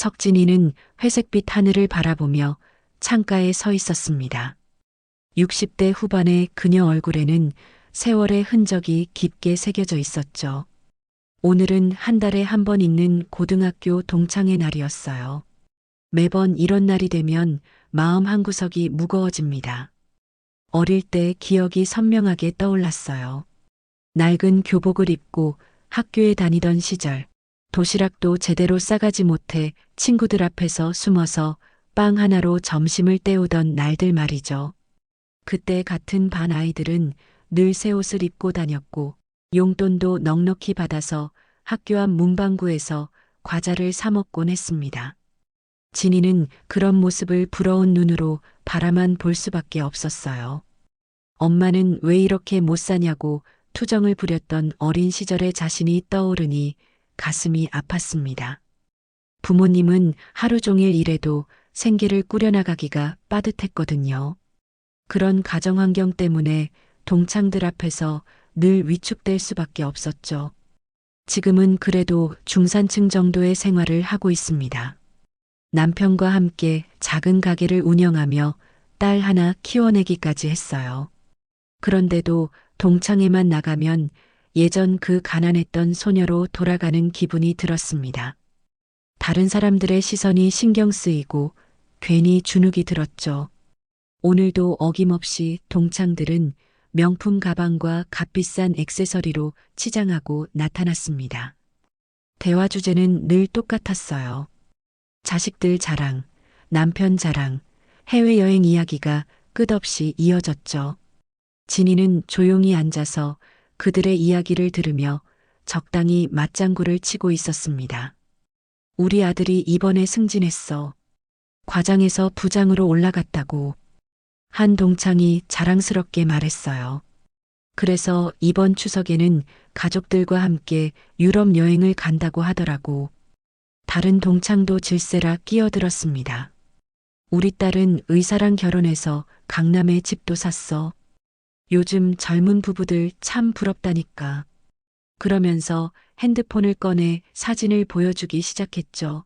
석진이는 회색빛 하늘을 바라보며 창가에 서 있었습니다. 60대 후반의 그녀 얼굴에는 세월의 흔적이 깊게 새겨져 있었죠. 오늘은 한 달에 한 번 있는 고등학교 동창회 날이었어요. 매번 이런 날이 되면 마음 한구석이 무거워집니다. 어릴 때 기억이 선명하게 떠올랐어요. 낡은 교복을 입고 학교에 다니던 시절, 도시락도 제대로 싸가지 못해 친구들 앞에서 숨어서 빵 하나로 점심을 때우던 날들 말이죠. 그때 같은 반 아이들은 늘 새 옷을 입고 다녔고 용돈도 넉넉히 받아서 학교 앞 문방구에서 과자를 사 먹곤 했습니다. 진이는 그런 모습을 부러운 눈으로 바라만 볼 수밖에 없었어요. 엄마는 왜 이렇게 못 사냐고 투정을 부렸던 어린 시절의 자신이 떠오르니 가슴이 아팠습니다. 부모님은 하루 종일 일해도 생계를 꾸려나가기가 빠듯했거든요. 그런 가정 환경 때문에 동창들 앞에서 늘 위축될 수밖에 없었죠. 지금은 그래도 중산층 정도의 생활을 하고 있습니다. 남편과 함께 작은 가게를 운영하며 딸 하나 키워내기까지 했어요. 그런데도 동창회만 나가면 예전 그 가난했던 소녀로 돌아가는 기분이 들었습니다. 다른 사람들의 시선이 신경 쓰이고 괜히 주눅이 들었죠. 오늘도 어김없이 동창들은 명품 가방과 값비싼 액세서리로 치장하고 나타났습니다. 대화 주제는 늘 똑같았어요. 자식들 자랑, 남편 자랑, 해외여행 이야기가 끝없이 이어졌죠. 진이는 조용히 앉아서 그들의 이야기를 들으며 적당히 맞장구를 치고 있었습니다. 우리 아들이 이번에 승진했어. 과장에서 부장으로 올라갔다고. 한 동창이 자랑스럽게 말했어요. 그래서 이번 추석에는 가족들과 함께 유럽 여행을 간다고 하더라고. 다른 동창도 질세라 끼어들었습니다. 우리 딸은 의사랑 결혼해서 강남에 집도 샀어. 요즘 젊은 부부들 참 부럽다니까. 그러면서 핸드폰을 꺼내 사진을 보여주기 시작했죠.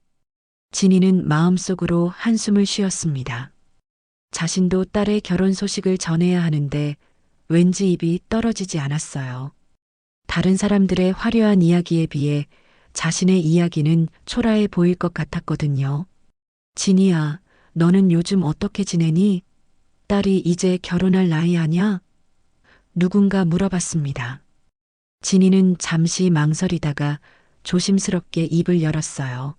진이는 마음속으로 한숨을 쉬었습니다. 자신도 딸의 결혼 소식을 전해야 하는데 왠지 입이 떨어지지 않았어요. 다른 사람들의 화려한 이야기에 비해 자신의 이야기는 초라해 보일 것 같았거든요. 진이야, 너는 요즘 어떻게 지내니? 딸이 이제 결혼할 나이 아냐? 누군가 물어봤습니다. 진이는 잠시 망설이다가 조심스럽게 입을 열었어요.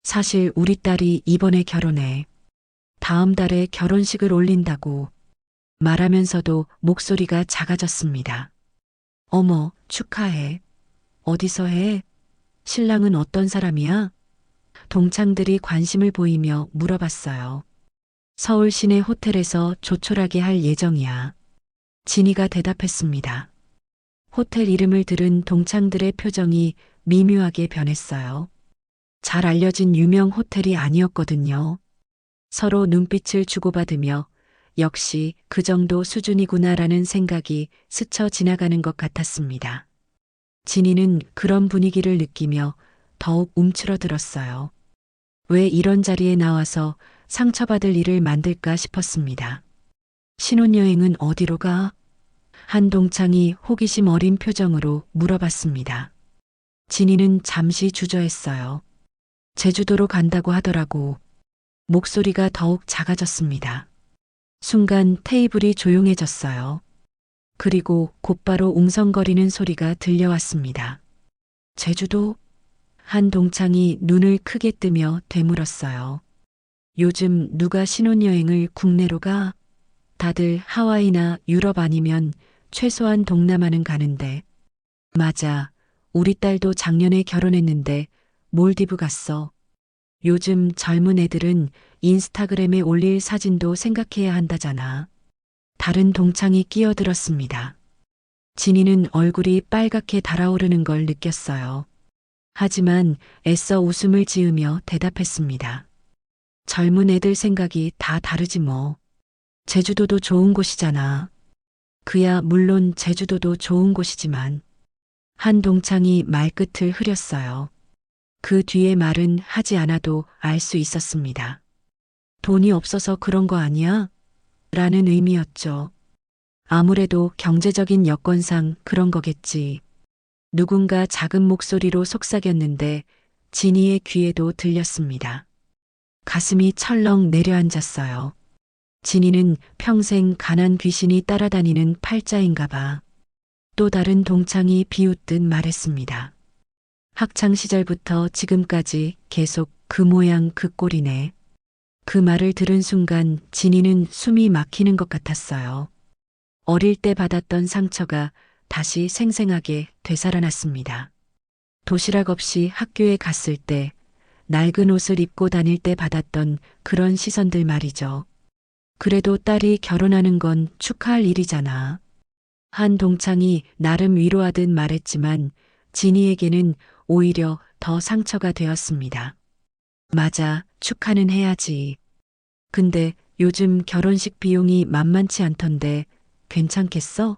사실 우리 딸이 이번에 결혼해. 다음 달에 결혼식을 올린다고 말하면서도 목소리가 작아졌습니다. 어머, 축하해. 어디서 해? 신랑은 어떤 사람이야? 동창들이 관심을 보이며 물어봤어요. 서울 시내 호텔에서 조촐하게 할 예정이야. 진이가 대답했습니다. 호텔 이름을 들은 동창들의 표정이 미묘하게 변했어요. 잘 알려진 유명 호텔이 아니었거든요. 서로 눈빛을 주고받으며 역시 그 정도 수준이구나라는 생각이 스쳐 지나가는 것 같았습니다. 진이는 그런 분위기를 느끼며 더욱 움츠러들었어요. 왜 이런 자리에 나와서 상처받을 일을 만들까 싶었습니다. 신혼여행은 어디로 가? 한 동창이 호기심 어린 표정으로 물어봤습니다. 진이는 잠시 주저했어요. 제주도로 간다고 하더라고. 목소리가 더욱 작아졌습니다. 순간 테이블이 조용해졌어요. 그리고 곧바로 웅성거리는 소리가 들려왔습니다. 제주도? 한 동창이 눈을 크게 뜨며 되물었어요. 요즘 누가 신혼여행을 국내로 가? 다들 하와이나 유럽 아니면 최소한 동남아는 가는데. 맞아. 우리 딸도 작년에 결혼했는데 몰디브 갔어. 요즘 젊은 애들은 인스타그램에 올릴 사진도 생각해야 한다잖아. 다른 동창이 끼어들었습니다. 진이는 얼굴이 빨갛게 달아오르는 걸 느꼈어요. 하지만 애써 웃음을 지으며 대답했습니다. 젊은 애들 생각이 다 다르지 뭐. 제주도도 좋은 곳이잖아. 그야 물론 제주도도 좋은 곳이지만. 한 동창이 말끝을 흐렸어요. 그 뒤의 말은 하지 않아도 알 수 있었습니다. 돈이 없어서 그런 거 아니야? 라는 의미였죠. 아무래도 경제적인 여건상 그런 거겠지. 누군가 작은 목소리로 속삭였는데 진이의 귀에도 들렸습니다. 가슴이 철렁 내려앉았어요. 진이는 평생 가난 귀신이 따라다니는 팔자인가 봐. 또 다른 동창이 비웃듯 말했습니다. 학창 시절부터 지금까지 계속 그 모양 그 꼴이네. 그 말을 들은 순간 진이는 숨이 막히는 것 같았어요. 어릴 때 받았던 상처가 다시 생생하게 되살아났습니다. 도시락 없이 학교에 갔을 때 낡은 옷을 입고 다닐 때 받았던 그런 시선들 말이죠. 그래도 딸이 결혼하는 건 축하할 일이잖아. 한 동창이 나름 위로하듯 말했지만 진이에게는 오히려 더 상처가 되었습니다. 맞아, 축하는 해야지. 근데 요즘 결혼식 비용이 만만치 않던데 괜찮겠어?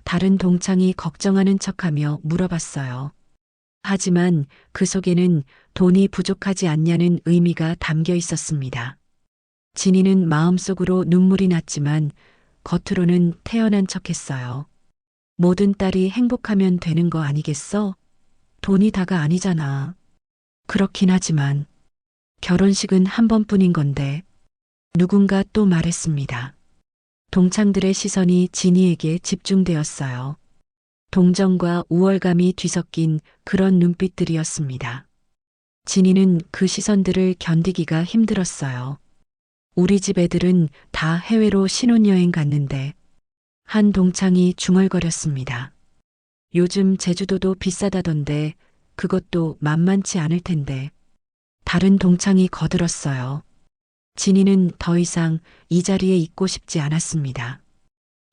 다른 동창이 걱정하는 척하며 물어봤어요. 하지만 그 속에는 돈이 부족하지 않냐는 의미가 담겨 있었습니다. 진이는 마음속으로 눈물이 났지만 겉으로는 태연한 척했어요. 모든 딸이 행복하면 되는 거 아니겠어? 돈이 다가 아니잖아. 그렇긴 하지만 결혼식은 한 번뿐인 건데 누군가 또 말했습니다. 동창들의 시선이 진이에게 집중되었어요. 동정과 우월감이 뒤섞인 그런 눈빛들이었습니다. 진이는 그 시선들을 견디기가 힘들었어요. 우리 집 애들은 다 해외로 신혼여행 갔는데 한 동창이 중얼거렸습니다. 요즘 제주도도 비싸다던데 그것도 만만치 않을 텐데. 다른 동창이 거들었어요. 진이는 더 이상 이 자리에 있고 싶지 않았습니다.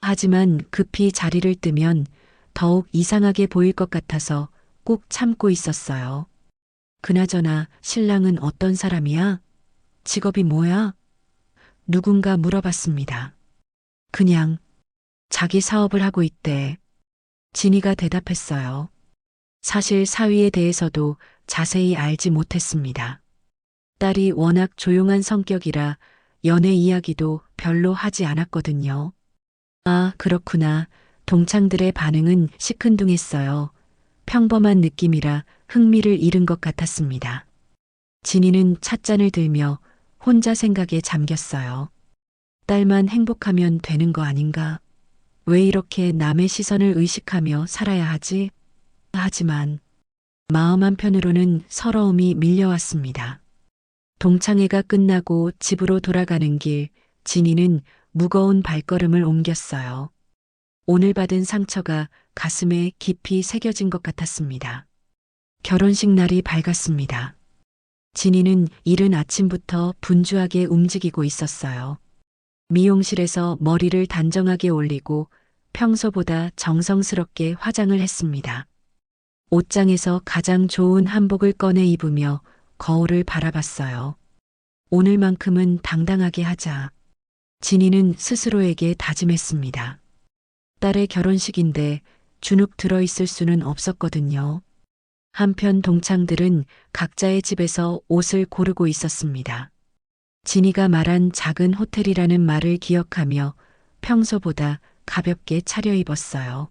하지만 급히 자리를 뜨면 더욱 이상하게 보일 것 같아서 꼭 참고 있었어요. 그나저나 신랑은 어떤 사람이야? 직업이 뭐야? 누군가 물어봤습니다. 그냥 자기 사업을 하고 있대. 진이가 대답했어요. 사실 사위에 대해서도 자세히 알지 못했습니다. 딸이 워낙 조용한 성격이라 연애 이야기도 별로 하지 않았거든요. 아, 그렇구나. 동창들의 반응은 시큰둥했어요. 평범한 느낌이라 흥미를 잃은 것 같았습니다. 진이는 찻잔을 들며 혼자 생각에 잠겼어요. 딸만 행복하면 되는 거 아닌가? 왜 이렇게 남의 시선을 의식하며 살아야 하지? 하지만 마음 한편으로는 서러움이 밀려왔습니다. 동창회가 끝나고 집으로 돌아가는 길, 진이는 무거운 발걸음을 옮겼어요. 오늘 받은 상처가 가슴에 깊이 새겨진 것 같았습니다. 결혼식 날이 밝았습니다. 진이는 이른 아침부터 분주하게 움직이고 있었어요. 미용실에서 머리를 단정하게 올리고 평소보다 정성스럽게 화장을 했습니다. 옷장에서 가장 좋은 한복을 꺼내 입으며 거울을 바라봤어요. 오늘만큼은 당당하게 하자. 진이는 스스로에게 다짐했습니다. 딸의 결혼식인데 주눅 들어있을 수는 없었거든요. 한편 동창들은 각자의 집에서 옷을 고르고 있었습니다. 진이가 말한 작은 호텔이라는 말을 기억하며 평소보다 가볍게 차려입었어요.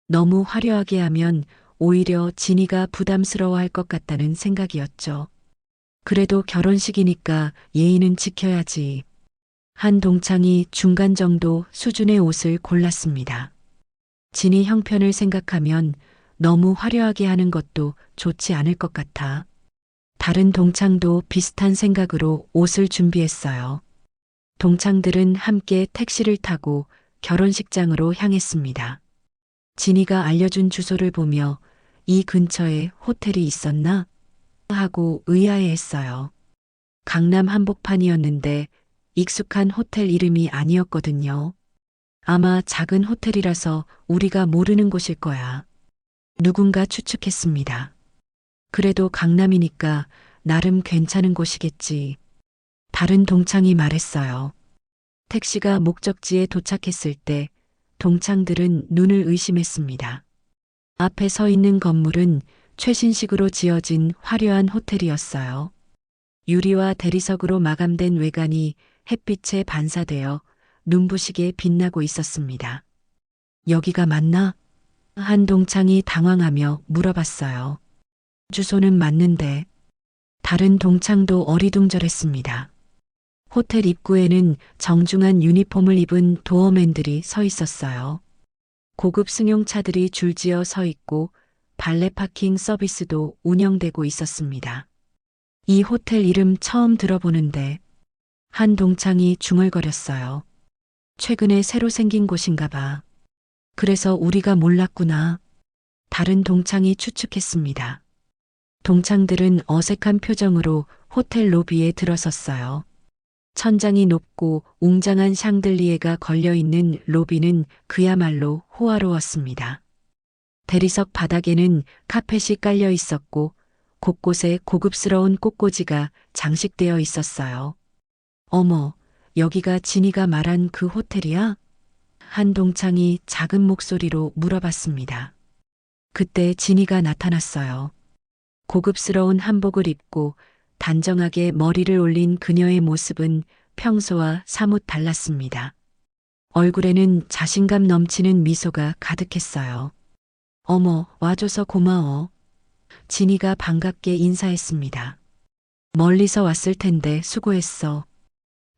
너무 화려하게 하면 오히려 진이가 부담스러워할 것 같다는 생각이었죠. 그래도 결혼식이니까 예의는 지켜야지. 한 동창이 중간 정도 수준의 옷을 골랐습니다. 진이 형편을 생각하면 너무 화려하게 하는 것도 좋지 않을 것 같아. 다른 동창도 비슷한 생각으로 옷을 준비했어요. 동창들은 함께 택시를 타고 결혼식장으로 향했습니다. 진이가 알려준 주소를 보며 이 근처에 호텔이 있었나? 하고 의아해했어요. 강남 한복판이었는데 익숙한 호텔 이름이 아니었거든요. 아마 작은 호텔이라서 우리가 모르는 곳일 거야. 누군가 추측했습니다. 그래도 강남이니까 나름 괜찮은 곳이겠지. 다른 동창이 말했어요. 택시가 목적지에 도착했을 때 동창들은 눈을 의심했습니다. 앞에 서 있는 건물은 최신식으로 지어진 화려한 호텔이었어요. 유리와 대리석으로 마감된 외관이 햇빛에 반사되어 눈부시게 빛나고 있었습니다. 여기가 맞나? 한동창이 당황하며 물어봤어요. 주소는 맞는데 다른 동창도 어리둥절했습니다. 호텔 입구에는 정중한 유니폼을 입은 도어맨들이 서 있었어요. 고급 승용차들이 줄지어 서 있고 발레 파킹 서비스도 운영되고 있었습니다. 이 호텔 이름 처음 들어보는데 한동창이 중얼거렸어요. 최근에 새로 생긴 곳인가 봐. 그래서 우리가 몰랐구나. 다른 동창이 추측했습니다. 동창들은 어색한 표정으로 호텔 로비에 들어섰어요. 천장이 높고 웅장한 샹들리에가 걸려있는 로비는 그야말로 호화로웠습니다. 대리석 바닥에는 카펫이 깔려 있었고 곳곳에 고급스러운 꽃꽂이가 장식되어 있었어요. 어머, 여기가 진이가 말한 그 호텔이야? 한동창이 작은 목소리로 물어봤습니다. 그때 진이가 나타났어요. 고급스러운 한복을 입고 단정하게 머리를 올린 그녀의 모습은 평소와 사뭇 달랐습니다. 얼굴에는 자신감 넘치는 미소가 가득했어요. 어머, 와줘서 고마워. 진이가 반갑게 인사했습니다. 멀리서 왔을 텐데 수고했어.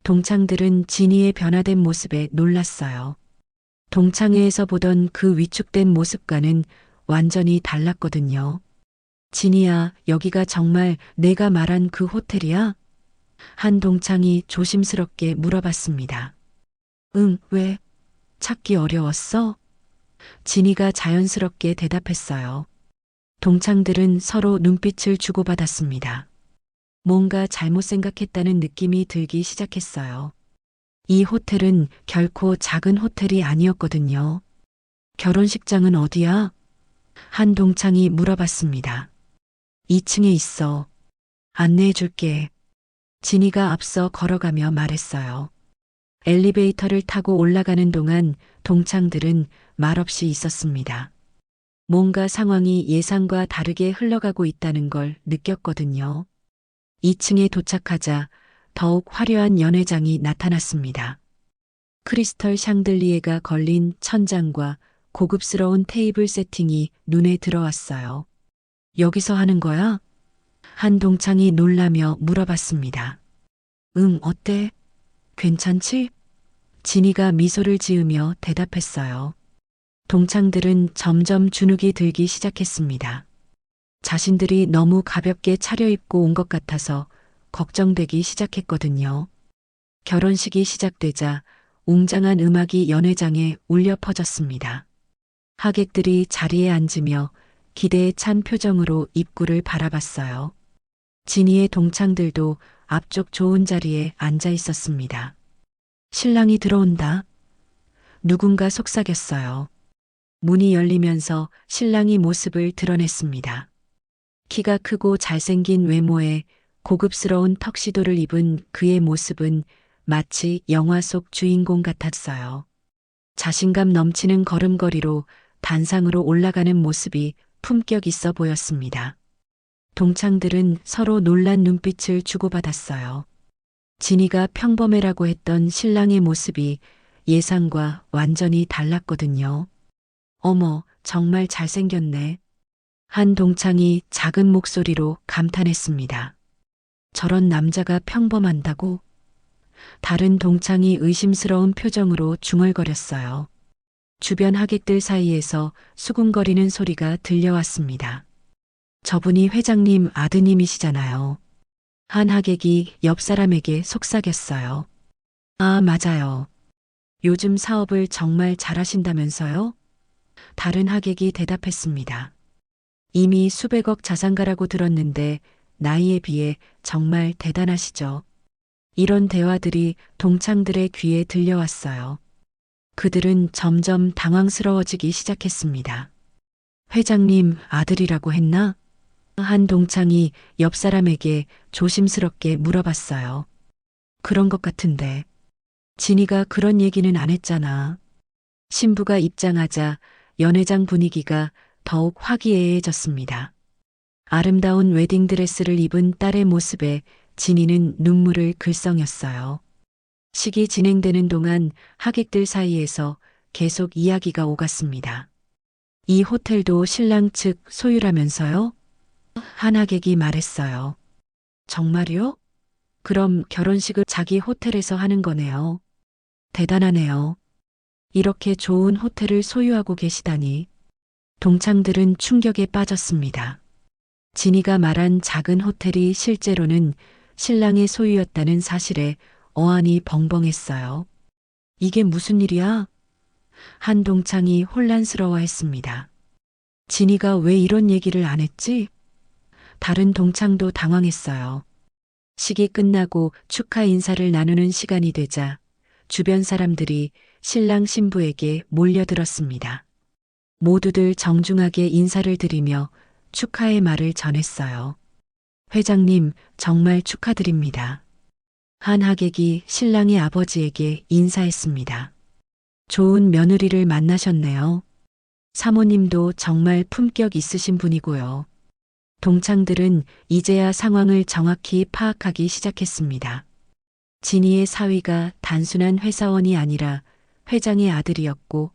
동창들은 진이의 변화된 모습에 놀랐어요. 동창회에서 보던 그 위축된 모습과는 완전히 달랐거든요. 진이야, 여기가 정말 내가 말한 그 호텔이야? 한동창이 조심스럽게 물어봤습니다. 응, 왜? 찾기 어려웠어? 진이가 자연스럽게 대답했어요. 동창들은 서로 눈빛을 주고받았습니다. 뭔가 잘못 생각했다는 느낌이 들기 시작했어요. 이 호텔은 결코 작은 호텔이 아니었거든요. 결혼식장은 어디야? 한동창이 물어봤습니다. 2층에 있어. 안내해 줄게. 진이가 앞서 걸어가며 말했어요. 엘리베이터를 타고 올라가는 동안 동창들은 말없이 있었습니다. 뭔가 상황이 예상과 다르게 흘러가고 있다는 걸 느꼈거든요. 2층에 도착하자 더욱 화려한 연회장이 나타났습니다. 크리스털 샹들리에가 걸린 천장과 고급스러운 테이블 세팅이 눈에 들어왔어요. 여기서 하는 거야? 한동창이 놀라며 물어봤습니다. 응, 어때? 괜찮지? 진이가 미소를 지으며 대답했어요. 동창들은 점점 주눅이 들기 시작했습니다. 자신들이 너무 가볍게 차려입고 온 것 같아서 걱정되기 시작했거든요. 결혼식이 시작되자 웅장한 음악이 연회장에 울려 퍼졌습니다. 하객들이 자리에 앉으며 기대에 찬 표정으로 입구를 바라봤어요. 진이의 동창들도 앞쪽 좋은 자리에 앉아 있었습니다. 신랑이 들어온다. 누군가 속삭였어요. 문이 열리면서 신랑이 모습을 드러냈습니다. 키가 크고 잘생긴 외모에 고급스러운 턱시도를 입은 그의 모습은 마치 영화 속 주인공 같았어요. 자신감 넘치는 걸음걸이로 단상으로 올라가는 모습이 품격 있어 보였습니다. 동창들은 서로 놀란 눈빛을 주고받았어요. 진이가 평범해라고 했던 신랑의 모습이 예상과 완전히 달랐거든요. 어머, 정말 잘생겼네. 한 동창이 작은 목소리로 감탄했습니다. 저런 남자가 평범한다고? 다른 동창이 의심스러운 표정으로 중얼거렸어요. 주변 하객들 사이에서 수군거리는 소리가 들려왔습니다. 저분이 회장님 아드님이시잖아요. 한 하객이 옆 사람에게 속삭였어요. 아, 맞아요. 요즘 사업을 정말 잘하신다면서요? 다른 하객이 대답했습니다. 이미 수백억 자산가라고 들었는데 나이에 비해 정말 대단하시죠. 이런 대화들이 동창들의 귀에 들려왔어요. 그들은 점점 당황스러워지기 시작했습니다. 회장님 아들이라고 했나? 한 동창이 옆 사람에게 조심스럽게 물어봤어요. 그런 것 같은데. 진이가 그런 얘기는 안 했잖아. 신부가 입장하자 연회장 분위기가 더욱 화기애애해졌습니다. 아름다운 웨딩드레스를 입은 딸의 모습에 진이는 눈물을 글썽였어요. 식이 진행되는 동안 하객들 사이에서 계속 이야기가 오갔습니다. 이 호텔도 신랑 측 소유라면서요? 한 하객이 말했어요. 정말요? 그럼 결혼식을 자기 호텔에서 하는 거네요. 대단하네요. 이렇게 좋은 호텔을 소유하고 계시다니. 동창들은 충격에 빠졌습니다. 진이가 말한 작은 호텔이 실제로는 신랑의 소유였다는 사실에 어안이 벙벙했어요. 이게 무슨 일이야? 한 동창이 혼란스러워했습니다. 진이가 왜 이런 얘기를 안 했지? 다른 동창도 당황했어요. 식이 끝나고 축하 인사를 나누는 시간이 되자 주변 사람들이 신랑 신부에게 몰려들었습니다. 모두들 정중하게 인사를 드리며 축하의 말을 전했어요. 회장님, 정말 축하드립니다. 한 하객이 신랑의 아버지에게 인사했습니다. 좋은 며느리를 만나셨네요. 사모님도 정말 품격 있으신 분이고요. 동창들은 이제야 상황을 정확히 파악하기 시작했습니다. 진이의 사위가 단순한 회사원이 아니라 회장의 아들이었고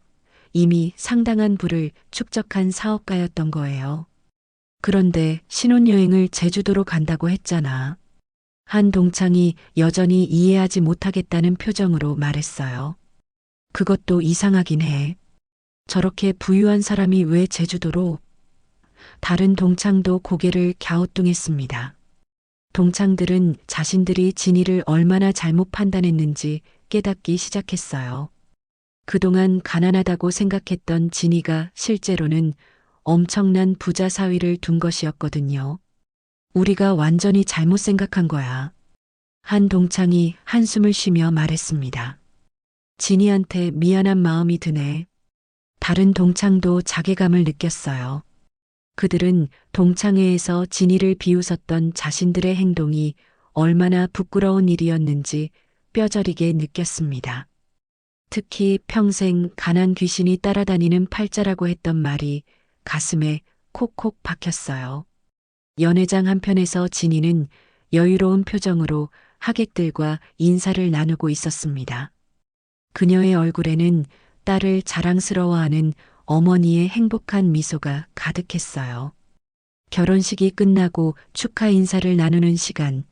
이미 상당한 부를 축적한 사업가였던 거예요. 그런데 신혼여행을 제주도로 간다고 했잖아. 한 동창이 여전히 이해하지 못하겠다는 표정으로 말했어요. 그것도 이상하긴 해. 저렇게 부유한 사람이 왜 제주도로? 다른 동창도 고개를 갸우뚱했습니다. 동창들은 자신들이 진이를 얼마나 잘못 판단했는지 깨닫기 시작했어요. 그동안 가난하다고 생각했던 진이가 실제로는 엄청난 부자 사위를 둔 것이었거든요. 우리가 완전히 잘못 생각한 거야. 한 동창이 한숨을 쉬며 말했습니다. 진이한테 미안한 마음이 드네. 다른 동창도 자괴감을 느꼈어요. 그들은 동창회에서 진이를 비웃었던 자신들의 행동이 얼마나 부끄러운 일이었는지 뼈저리게 느꼈습니다. 특히 평생 가난 귀신이 따라다니는 팔자라고 했던 말이 가슴에 콕콕 박혔어요. 연회장 한편에서 진이는 여유로운 표정으로 하객들과 인사를 나누고 있었습니다. 그녀의 얼굴에는 딸을 자랑스러워하는 어머니의 행복한 미소가 가득했어요. 결혼식이 끝나고 축하 인사를 나누는 시간,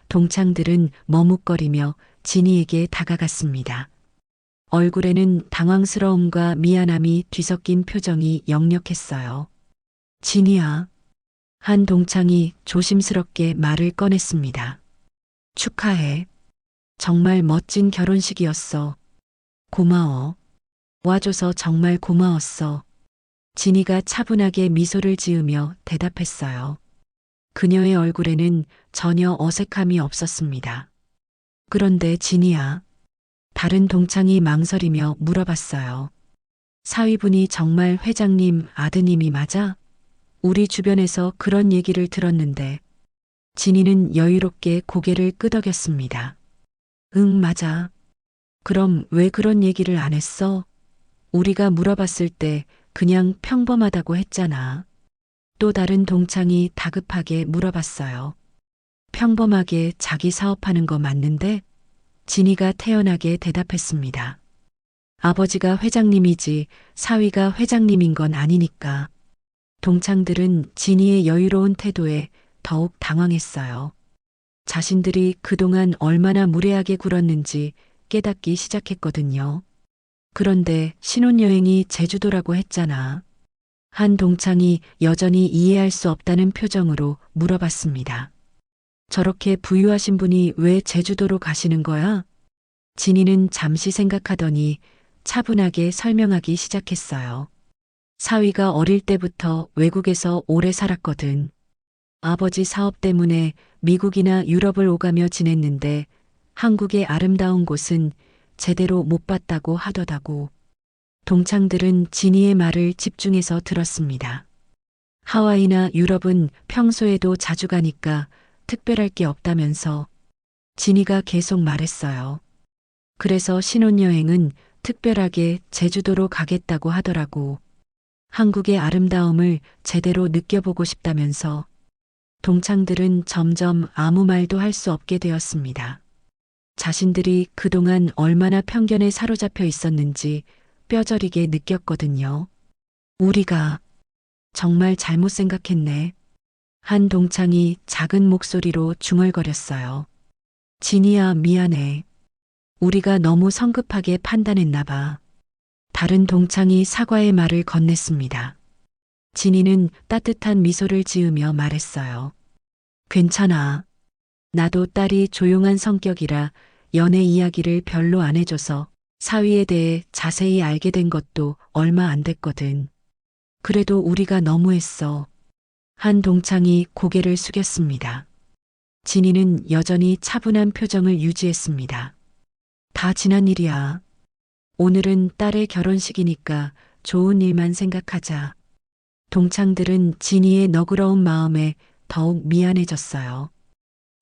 동창들은 머뭇거리며 진이에게 다가갔습니다. 얼굴에는 당황스러움과 미안함이 뒤섞인 표정이 역력했어요. 진이야. 한 동창이 조심스럽게 말을 꺼냈습니다. 축하해. 정말 멋진 결혼식이었어. 고마워. 와줘서 정말 고마웠어. 진이가 차분하게 미소를 지으며 대답했어요. 그녀의 얼굴에는 전혀 어색함이 없었습니다. 그런데 진이야. 다른 동창이 망설이며 물어봤어요. 사위분이 정말 회장님 아드님이 맞아? 우리 주변에서 그런 얘기를 들었는데. 진이는 여유롭게 고개를 끄덕였습니다. 응, 맞아. 그럼 왜 그런 얘기를 안 했어? 우리가 물어봤을 때 그냥 평범하다고 했잖아. 또 다른 동창이 다급하게 물어봤어요. 평범하게 자기 사업하는 거 맞는데? 진이가 태연하게 대답했습니다. 아버지가 회장님이지 사위가 회장님인 건 아니니까. 동창들은 진이의 여유로운 태도에 더욱 당황했어요. 자신들이 그동안 얼마나 무례하게 굴었는지 깨닫기 시작했거든요. 그런데 신혼여행이 제주도라고 했잖아. 한 동창이 여전히 이해할 수 없다는 표정으로 물어봤습니다. 저렇게 부유하신 분이 왜 제주도로 가시는 거야? 진이는 잠시 생각하더니 차분하게 설명하기 시작했어요. 사위가 어릴 때부터 외국에서 오래 살았거든. 아버지 사업 때문에 미국이나 유럽을 오가며 지냈는데 한국의 아름다운 곳은 제대로 못 봤다고 하더라고. 동창들은 진이의 말을 집중해서 들었습니다. 하와이나 유럽은 평소에도 자주 가니까 특별할 게 없다면서. 진이가 계속 말했어요. 그래서 신혼여행은 특별하게 제주도로 가겠다고 하더라고. 한국의 아름다움을 제대로 느껴보고 싶다면서. 동창들은 점점 아무 말도 할 수 없게 되었습니다. 자신들이 그동안 얼마나 편견에 사로잡혀 있었는지 뼈저리게 느꼈거든요. 우리가 정말 잘못 생각했네. 한 동창이 작은 목소리로 중얼거렸어요. 진이야, 미안해. 우리가 너무 성급하게 판단했나 봐. 다른 동창이 사과의 말을 건넸습니다. 진이는 따뜻한 미소를 지으며 말했어요. 괜찮아. 나도 딸이 조용한 성격이라 연애 이야기를 별로 안 해줘서 사위에 대해 자세히 알게 된 것도 얼마 안 됐거든. 그래도 우리가 너무했어. 한 동창이 고개를 숙였습니다. 진이는 여전히 차분한 표정을 유지했습니다. 다 지난 일이야. 오늘은 딸의 결혼식이니까 좋은 일만 생각하자. 동창들은 진이의 너그러운 마음에 더욱 미안해졌어요.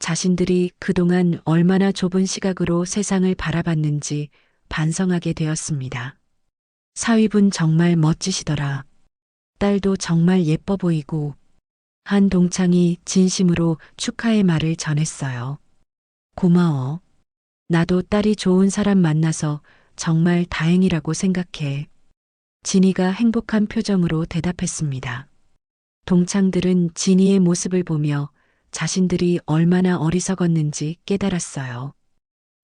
자신들이 그동안 얼마나 좁은 시각으로 세상을 바라봤는지 반성하게 되었습니다. 사위분 정말 멋지시더라. 딸도 정말 예뻐 보이고. 한 동창이 진심으로 축하의 말을 전했어요. 고마워. 나도 딸이 좋은 사람 만나서 정말 다행이라고 생각해. 진이가 행복한 표정으로 대답했습니다. 동창들은 진이의 모습을 보며 자신들이 얼마나 어리석었는지 깨달았어요.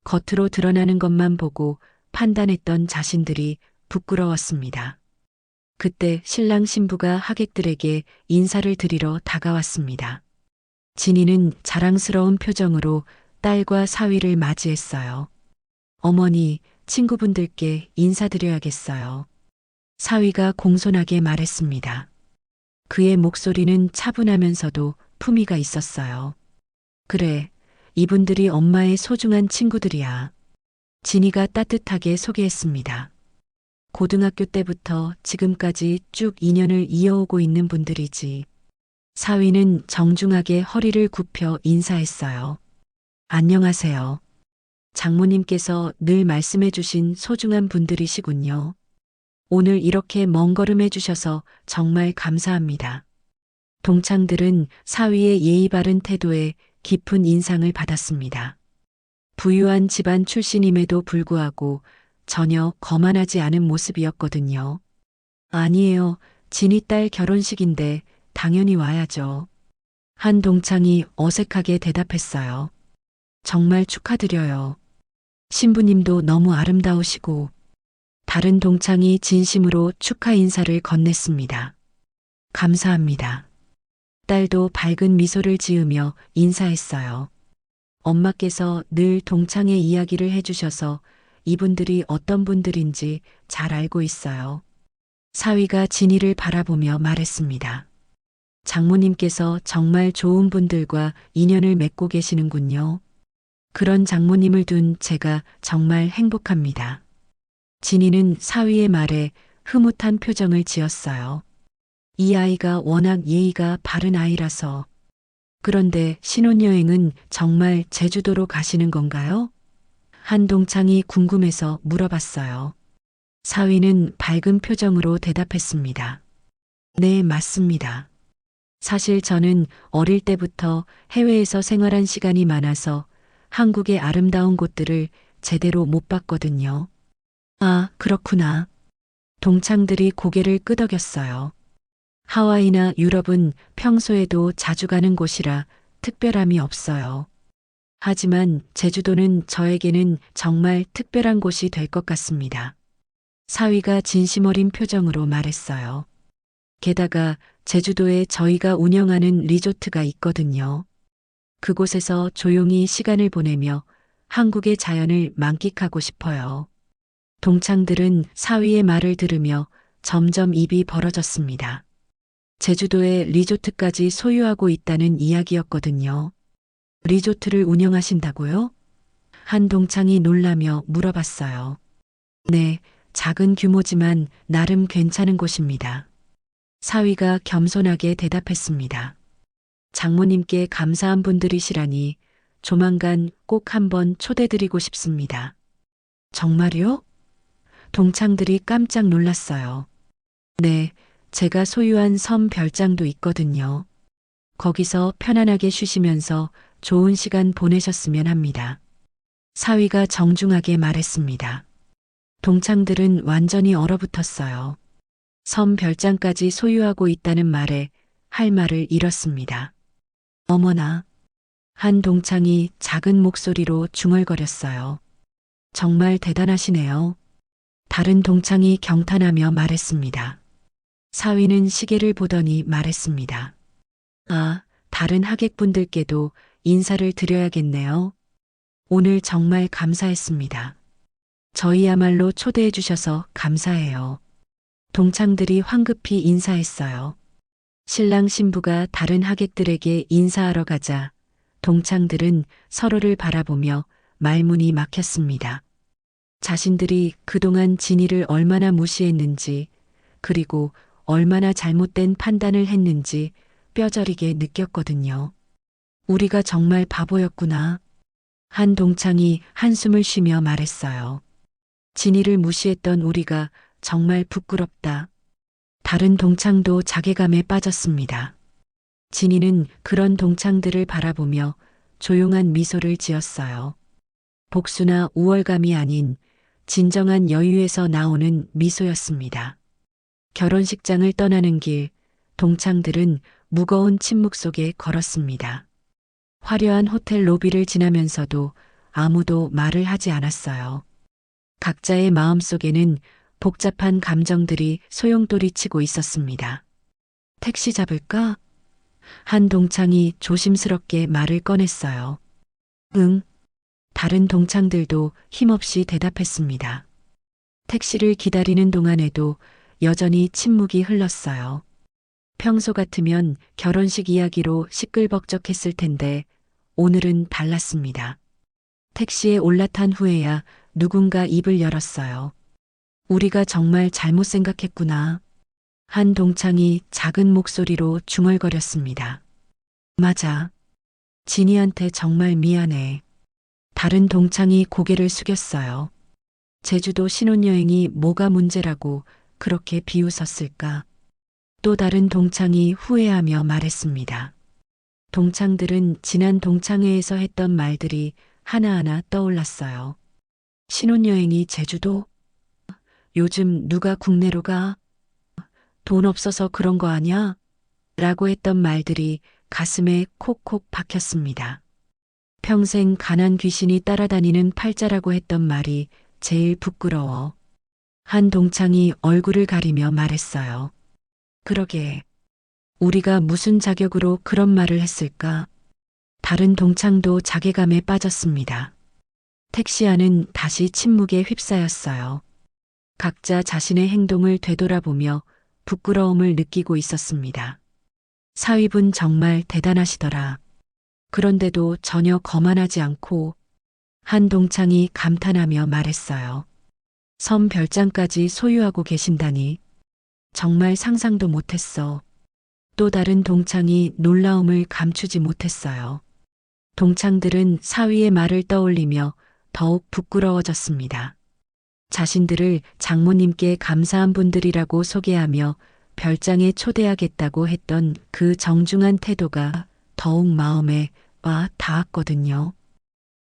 겉으로 드러나는 것만 보고 판단했던 자신들이 부끄러웠습니다. 그때 신랑 신부가 하객들에게 인사를 드리러 다가왔습니다. 진이는 자랑스러운 표정으로 딸과 사위를 맞이했어요. 어머니, 친구분들께 인사드려야겠어요. 사위가 공손하게 말했습니다. 그의 목소리는 차분하면서도 품위가 있었어요. 그래, 이분들이 엄마의 소중한 친구들이야. 진이가 따뜻하게 소개했습니다. 고등학교 때부터 지금까지 쭉 인연을 이어오고 있는 분들이지. 사위는 정중하게 허리를 굽혀 인사했어요. 안녕하세요. 장모님께서 늘 말씀해 주신 소중한 분들이시군요. 오늘 이렇게 먼 걸음 해주셔서 정말 감사합니다. 동창들은 사위의 예의 바른 태도에 깊은 인상을 받았습니다. 부유한 집안 출신임에도 불구하고 전혀 거만하지 않은 모습이었거든요. 아니에요. 진이 딸 결혼식인데 당연히 와야죠. 한 동창이 어색하게 대답했어요. 정말 축하드려요. 신부님도 너무 아름다우시고. 다른 동창이 진심으로 축하 인사를 건넸습니다. 감사합니다. 딸도 밝은 미소를 지으며 인사했어요. 엄마께서 늘 동창의 이야기를 해주셔서 이분들이 어떤 분들인지 잘 알고 있어요. 사위가 진이를 바라보며 말했습니다. 장모님께서 정말 좋은 분들과 인연을 맺고 계시는군요. 그런 장모님을 둔 제가 정말 행복합니다. 진이는 사위의 말에 흐뭇한 표정을 지었어요. 이 아이가 워낙 예의가 바른 아이라서. 그런데 신혼여행은 정말 제주도로 가시는 건가요? 한 동창이 궁금해서 물어봤어요. 사위는 밝은 표정으로 대답했습니다. 네, 맞습니다. 사실 저는 어릴 때부터 해외에서 생활한 시간이 많아서 한국의 아름다운 곳들을 제대로 못 봤거든요. 아, 그렇구나. 동창들이 고개를 끄덕였어요. 하와이나 유럽은 평소에도 자주 가는 곳이라 특별함이 없어요. 하지만 제주도는 저에게는 정말 특별한 곳이 될 것 같습니다. 사위가 진심 어린 표정으로 말했어요. 게다가 제주도에 저희가 운영하는 리조트가 있거든요. 그곳에서 조용히 시간을 보내며 한국의 자연을 만끽하고 싶어요. 동창들은 사위의 말을 들으며 점점 입이 벌어졌습니다. 제주도에 리조트까지 소유하고 있다는 이야기였거든요. 리조트를 운영하신다고요? 한 동창이 놀라며 물어봤어요. 네, 작은 규모지만 나름 괜찮은 곳입니다. 사위가 겸손하게 대답했습니다. 장모님께 감사한 분들이시라니 조만간 꼭 한번 초대드리고 싶습니다. 정말요? 동창들이 깜짝 놀랐어요. 네, 제가 소유한 섬 별장도 있거든요. 거기서 편안하게 쉬시면서 좋은 시간 보내셨으면 합니다. 사위가 정중하게 말했습니다. 동창들은 완전히 얼어붙었어요. 섬 별장까지 소유하고 있다는 말에 할 말을 잃었습니다. 어머나. 한 동창이 작은 목소리로 중얼거렸어요. 정말 대단하시네요. 다른 동창이 경탄하며 말했습니다. 사위는 시계를 보더니 말했습니다. 아, 다른 하객분들께도 인사를 드려야겠네요. 오늘 정말 감사했습니다. 저희야말로 초대해 주셔서 감사해요. 동창들이 황급히 인사했어요. 신랑 신부가 다른 하객들에게 인사하러 가자 동창들은 서로를 바라보며 말문이 막혔습니다. 자신들이 그동안 진이를 얼마나 무시했는지 그리고 얼마나 잘못된 판단을 했는지 뼈저리게 느꼈거든요. 우리가 정말 바보였구나. 한 동창이 한숨을 쉬며 말했어요. 진이를 무시했던 우리가 정말 부끄럽다. 다른 동창도 자괴감에 빠졌습니다. 진이는 그런 동창들을 바라보며 조용한 미소를 지었어요. 복수나 우월감이 아닌 진정한 여유에서 나오는 미소였습니다. 결혼식장을 떠나는 길, 동창들은 무거운 침묵 속에 걸었습니다. 화려한 호텔 로비를 지나면서도 아무도 말을 하지 않았어요. 각자의 마음속에는 복잡한 감정들이 소용돌이치고 있었습니다. 택시 잡을까? 한 동창이 조심스럽게 말을 꺼냈어요. 응. 다른 동창들도 힘없이 대답했습니다. 택시를 기다리는 동안에도 여전히 침묵이 흘렀어요. 평소 같으면 결혼식 이야기로 시끌벅적했을 텐데 오늘은 달랐습니다. 택시에 올라탄 후에야 누군가 입을 열었어요. 우리가 정말 잘못 생각했구나. 한 동창이 작은 목소리로 중얼거렸습니다. 맞아. 진이한테 정말 미안해. 다른 동창이 고개를 숙였어요. 제주도 신혼여행이 뭐가 문제라고 그렇게 비웃었을까? 또 다른 동창이 후회하며 말했습니다. 동창들은 지난 동창회에서 했던 말들이 하나하나 떠올랐어요. 신혼여행이 제주도? 요즘 누가 국내로 가? 돈 없어서 그런 거 아냐? 라고 했던 말들이 가슴에 콕콕 박혔습니다. 평생 가난 귀신이 따라다니는 팔자라고 했던 말이 제일 부끄러워. 한 동창이 얼굴을 가리며 말했어요. 그러게. 우리가 무슨 자격으로 그런 말을 했을까? 다른 동창도 자괴감에 빠졌습니다. 택시 안은 다시 침묵에 휩싸였어요. 각자 자신의 행동을 되돌아보며 부끄러움을 느끼고 있었습니다. 사위분 정말 대단하시더라. 그런데도 전혀 거만하지 않고 한 동창이 감탄하며 말했어요. 섬 별장까지 소유하고 계신다니 정말 상상도 못했어. 또 다른 동창이 놀라움을 감추지 못했어요. 동창들은 사위의 말을 떠올리며 더욱 부끄러워졌습니다. 자신들을 장모님께 감사한 분들이라고 소개하며 별장에 초대하겠다고 했던 그 정중한 태도가 더욱 마음에 와 닿았거든요.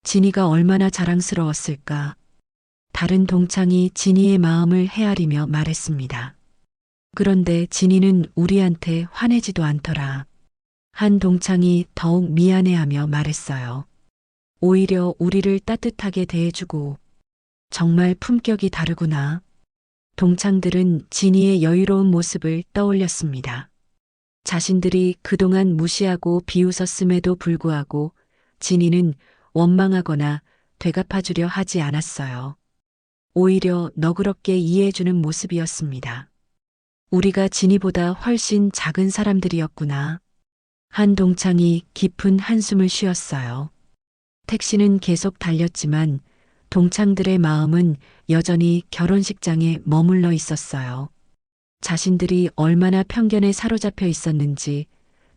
진이가 얼마나 자랑스러웠을까. 다른 동창이 진이의 마음을 헤아리며 말했습니다. 그런데 진이는 우리한테 화내지도 않더라. 한 동창이 더욱 미안해하며 말했어요. 오히려 우리를 따뜻하게 대해주고 정말 품격이 다르구나. 동창들은 진이의 여유로운 모습을 떠올렸습니다. 자신들이 그동안 무시하고 비웃었음에도 불구하고 진이는 원망하거나 되갚아주려 하지 않았어요. 오히려 너그럽게 이해해주는 모습이었습니다. 우리가 진이보다 훨씬 작은 사람들이었구나. 한 동창이 깊은 한숨을 쉬었어요. 택시는 계속 달렸지만 동창들의 마음은 여전히 결혼식장에 머물러 있었어요. 자신들이 얼마나 편견에 사로잡혀 있었는지,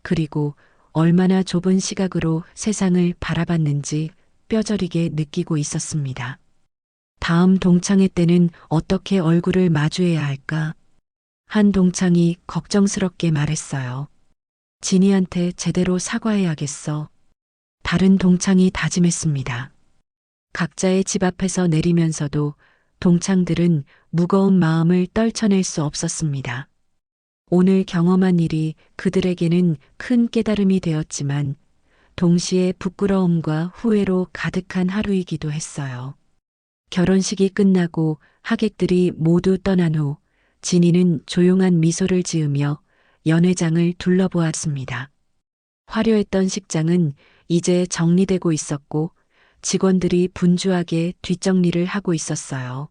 그리고 얼마나 좁은 시각으로 세상을 바라봤는지 뼈저리게 느끼고 있었습니다. 다음 동창회 때는 어떻게 얼굴을 마주해야 할까? 한 동창이 걱정스럽게 말했어요. 진이한테 제대로 사과해야겠어. 다른 동창이 다짐했습니다. 각자의 집 앞에서 내리면서도 동창들은 무거운 마음을 떨쳐낼 수 없었습니다. 오늘 경험한 일이 그들에게는 큰 깨달음이 되었지만 동시에 부끄러움과 후회로 가득한 하루이기도 했어요. 결혼식이 끝나고 하객들이 모두 떠난 후 진이는 조용한 미소를 지으며 연회장을 둘러보았습니다. 화려했던 식장은 이제 정리되고 있었고 직원들이 분주하게 뒷정리를 하고 있었어요.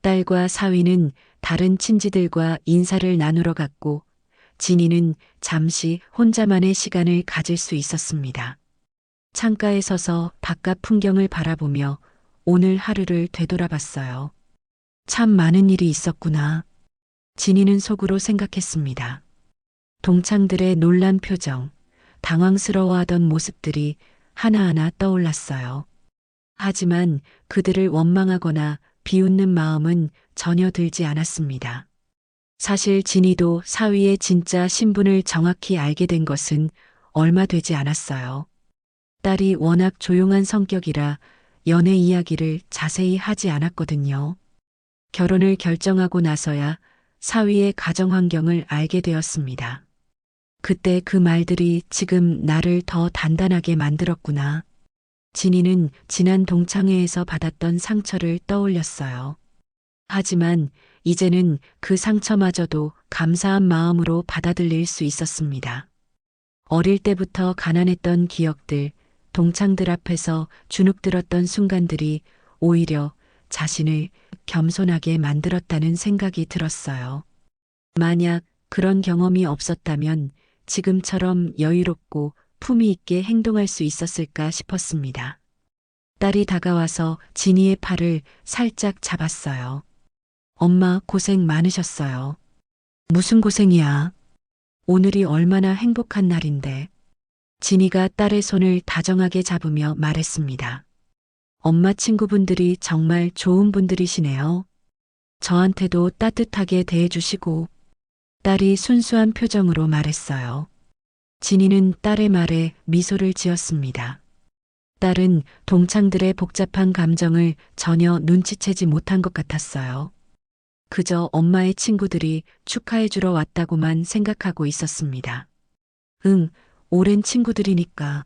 딸과 사위는 다른 친지들과 인사를 나누러 갔고 진이는 잠시 혼자만의 시간을 가질 수 있었습니다. 창가에 서서 바깥 풍경을 바라보며 오늘 하루를 되돌아봤어요. 참 많은 일이 있었구나. 진이는 속으로 생각했습니다. 동창들의 놀란 표정, 당황스러워하던 모습들이 하나하나 떠올랐어요. 하지만 그들을 원망하거나 비웃는 마음은 전혀 들지 않았습니다. 사실 진이도 사위의 진짜 신분을 정확히 알게 된 것은 얼마 되지 않았어요. 딸이 워낙 조용한 성격이라 연애 이야기를 자세히 하지 않았거든요. 결혼을 결정하고 나서야 사위의 가정 환경을 알게 되었습니다. 그때 그 말들이 지금 나를 더 단단하게 만들었구나. 진이는 지난 동창회에서 받았던 상처를 떠올렸어요. 하지만 이제는 그 상처마저도 감사한 마음으로 받아들일 수 있었습니다. 어릴 때부터 가난했던 기억들, 동창들 앞에서 주눅들었던 순간들이 오히려 자신을 겸손하게 만들었다는 생각이 들었어요. 만약 그런 경험이 없었다면 지금처럼 여유롭고 품위 있게 행동할 수 있었을까 싶었습니다. 딸이 다가와서 진이의 팔을 살짝 잡았어요. 엄마 고생 많으셨어요. 무슨 고생이야? 오늘이 얼마나 행복한 날인데. 진이가 딸의 손을 다정하게 잡으며 말했습니다. 엄마 친구분들이 정말 좋은 분들이시네요. 저한테도 따뜻하게 대해주시고. 딸이 순수한 표정으로 말했어요. 진이는 딸의 말에 미소를 지었습니다. 딸은 동창들의 복잡한 감정을 전혀 눈치채지 못한 것 같았어요. 그저 엄마의 친구들이 축하해주러 왔다고만 생각하고 있었습니다. 응, 오랜 친구들이니까.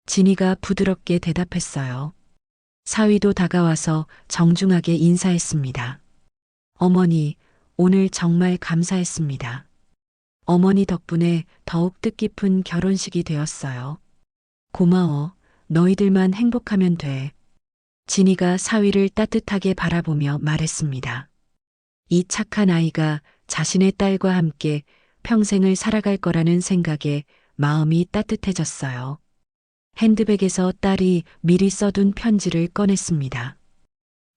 진이가 부드럽게 대답했어요. 사위도 다가와서 정중하게 인사했습니다. 어머니, 오늘 정말 감사했습니다. 어머니 덕분에 더욱 뜻깊은 결혼식이 되었어요. 고마워. 너희들만 행복하면 돼. 진이가 사위를 따뜻하게 바라보며 말했습니다. 이 착한 아이가 자신의 딸과 함께 평생을 살아갈 거라는 생각에 마음이 따뜻해졌어요. 핸드백에서 딸이 미리 써둔 편지를 꺼냈습니다.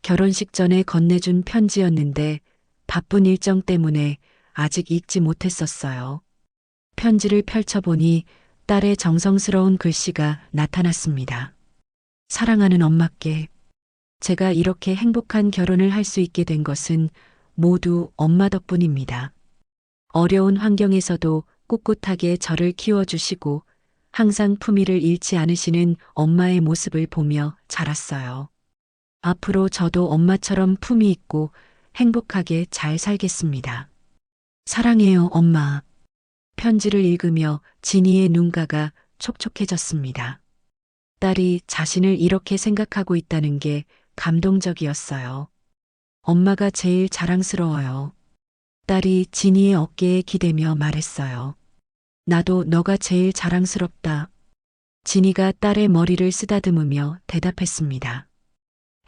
결혼식 전에 건네준 편지였는데 바쁜 일정 때문에 아직 읽지 못했었어요. 편지를 펼쳐보니 딸의 정성스러운 글씨가 나타났습니다. 사랑하는 엄마께 제가 이렇게 행복한 결혼을 할 수 있게 된 것은 모두 엄마 덕분입니다. 어려운 환경에서도 꿋꿋하게 저를 키워주시고 항상 품위를 잃지 않으시는 엄마의 모습을 보며 자랐어요. 앞으로 저도 엄마처럼 품위 있고 행복하게 잘 살겠습니다. 사랑해요, 엄마. 편지를 읽으며 진이의 눈가가 촉촉해졌습니다. 딸이 자신을 이렇게 생각하고 있다는 게 감동적이었어요. 엄마가 제일 자랑스러워요. 딸이 진이의 어깨에 기대며 말했어요. 나도 너가 제일 자랑스럽다. 진이가 딸의 머리를 쓰다듬으며 대답했습니다.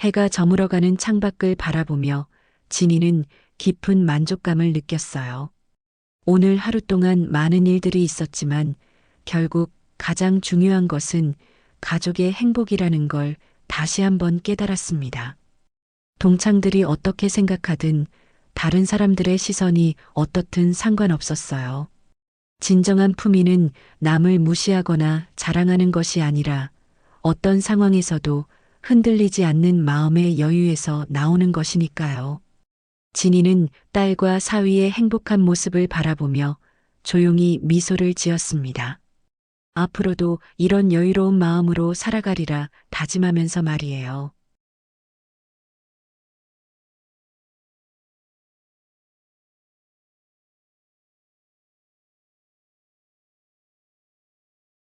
해가 저물어가는 창밖을 바라보며 진이는 깊은 만족감을 느꼈어요. 오늘 하루 동안 많은 일들이 있었지만 결국 가장 중요한 것은 가족의 행복이라는 걸 다시 한번 깨달았습니다. 동창들이 어떻게 생각하든 다른 사람들의 시선이 어떻든 상관없었어요. 진정한 품위는 남을 무시하거나 자랑하는 것이 아니라 어떤 상황에서도 흔들리지 않는 마음의 여유에서 나오는 것이니까요. 진이는 딸과 사위의 행복한 모습을 바라보며 조용히 미소를 지었습니다. 앞으로도 이런 여유로운 마음으로 살아가리라 다짐하면서 말이에요.